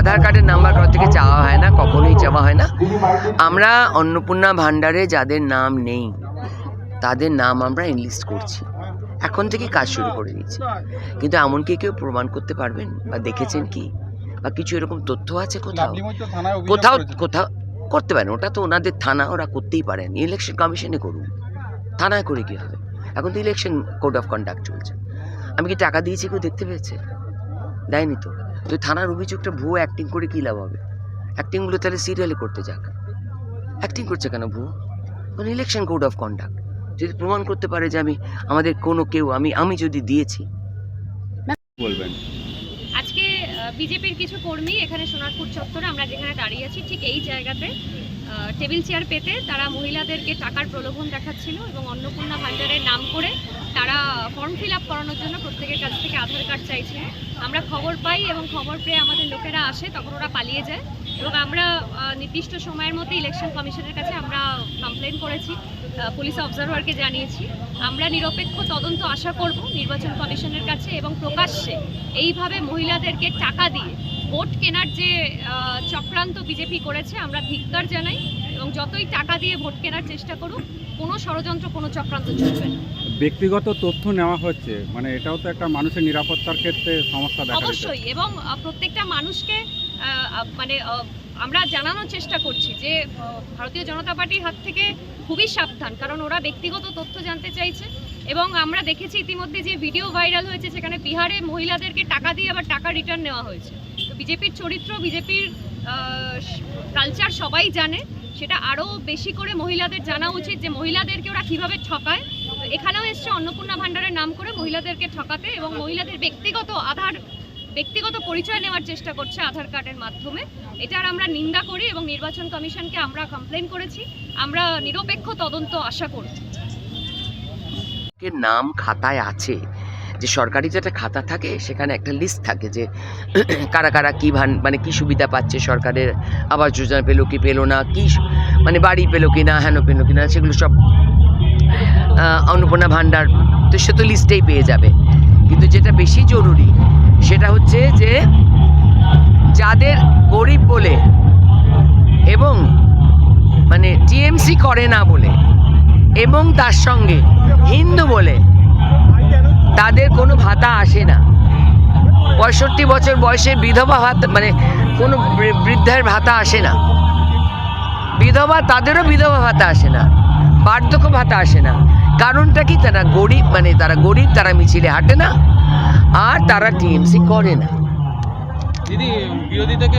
আধার কার্ডের নাম্বার কারোর থেকে চাওয়া হয় না, কখনোই চাওয়া হয় না। আমরা অন্নপূর্ণা ভাণ্ডারে যাদের নাম নেই তাদের নাম আমরা এনলিস্ট করছি, এখন থেকে কাজ শুরু করে দিয়েছি। কিন্তু এমন কি কেউ প্রমাণ করতে পারবেন বা দেখেছেন কি, বা কিছু এরকম তথ্য আছে কোথাও কোথাও কোথাও করতে পারেন? ওটা তো ওনাদের থানা, ওরা করতেই পারেন। ইলেকশন কমিশনে করুন, থানায় করে কি হবে? এখন তো ইলেকশন কোড অফ কন্ডাক্ট চলছে। আমি কি টাকা দিয়েছি কেউ দেখতে পেয়েছে? দেয়নি তো। তো থানার অভিযোগটা ভুয়ো অ্যাক্টিং করে কী লাভ হবে? অ্যাক্টিংগুলো তাহলে সিরিয়ালে করতে যাক। অ্যাক্টিং করছে কেন ভুয়ো? মানে ইলেকশন কোড অফ কন্ডাক্ট যদি প্রমাণ করতে পারে যে আমাদের কোনো কেউ আমি যদি দিয়েছি। বলবেন আজকে বিজেপির কিছু কর্মী এখানে সোনারপুর চত্বরে আমরা যেখানে দাঁড়িয়ে আছি ঠিক এই জায়গাতে টেবিল চেয়ার পেতে তারা মহিলাদেরকে টাকার প্রলোভন দেখাচ্ছিল এবং অন্নপূর্ণা ভাণ্ডারের নাম করে তারা ফর্ম ফিল আপ করানোর জন্য প্রত্যেকের কাছ থেকে আধার কার্ড চাইছিল। আমরা খবর পাই এবং খবর পেয়ে আমাদের লোকেরা আসে, তখন ওরা পালিয়ে যায় এবং আমরা নির্দিষ্ট সময়ের মধ্যে ইলেকশন কমিশনের কাছে আমরা কমপ্লেন করেছি, পুলিশ অবজারভারকে জানিয়েছি। আমরা নিরপেক্ষ তদন্ত আশা করব নির্বাচন কমিশনের কাছে এবং প্রকাশ্যে এইভাবে মহিলাদেরকে টাকা দিয়ে ভোট কেনার যে চক্রান্ত বিজেপি করেছে আমরা ধিক্কার জানাই এবং যতই টাকা দিয়ে ভোট কেনার চেষ্টা করুক কোনো ষড়যন্ত্র কোনো চক্রান্ত চলবে না। ব্যক্তিগত তথ্য নেওয়া হচ্ছে, মানে এটাও তো একটা মানুষের নিরাপত্তার ক্ষেত্রে সমস্যা দেখা দিচ্ছে। অবশ্যই, এবং প্রত্যেকটা মানুষকে মানে আমরা জানানোর চেষ্টা করছি যে ভারতীয় জনতা পার্টির হাত থেকে খুবই সাবধান, কারণ ওরা ব্যক্তিগত তথ্য জানতে চাইছে। এবং আমরা দেখেছি ইতিমধ্যে যে ভিডিও ভাইরাল হয়েছে সেখানে বিহারে মহিলাদেরকে টাকা দিয়ে আবার টাকা রিটার্ন নেওয়া হয়েছে। তো বিজেপির চরিত্র, বিজেপির কালচার সবাই জানে, সেটা আরও বেশি করে মহিলাদের জানা উচিত যে মহিলাদেরকে ওরা কীভাবে ঠকায়। এখানেও এসছে অন্নপূর্ণা ভাণ্ডারের নাম করে মহিলাদেরকে ঠকাতে এবং মহিলাদের ব্যক্তিগত পরিচয় নেওয়ার চেষ্টা করছে আধার কার্ডের মাধ্যমে। এটার আমরা নিন্দা করি এবং নির্বাচন কমিশনকে আমরা কমপ্লেন করেছি। আমরা নিরপেক্ষ তদন্ত আশা করি। নাম খাতায় আছে, যে সরকারি যে একটা খাতা থাকে সেখানে একটা লিস্ট থাকে যে কারা কারা কী মানে কী সুবিধা পাচ্ছে, সরকারের আবাস যোজনা পেলো কি পেলো না, কী মানে বাড়ি পেলো কি না, হেন পেলো কি না, সেগুলো সব অন্নপূর্ণা ভাণ্ডার তো সে তো লিস্টেই পেয়ে যাবে। কিন্তু যেটা বেশি জরুরি সেটা হচ্ছে যে যাদের গরিব বলে এবং মানে টিএমসি করে না বলে এবং তার সঙ্গে হিন্দু বলে তাদের কোনো ভাতা আসে না। 65 বছর বয়সে বিধবা ভাতা মানে কোনো বৃদ্ধার ভাতা আসে না, বিধবা তাদেরও বিধবা ভাতা আসে না, বার্ধক্য ভাতা আসে না। কারণটা কি? তারা গরিব, মানে তারা গরিব, তারা মিছিলে হাঁটে না আর তারা টিএমসি করে না। দিদি বিরোধী থেকে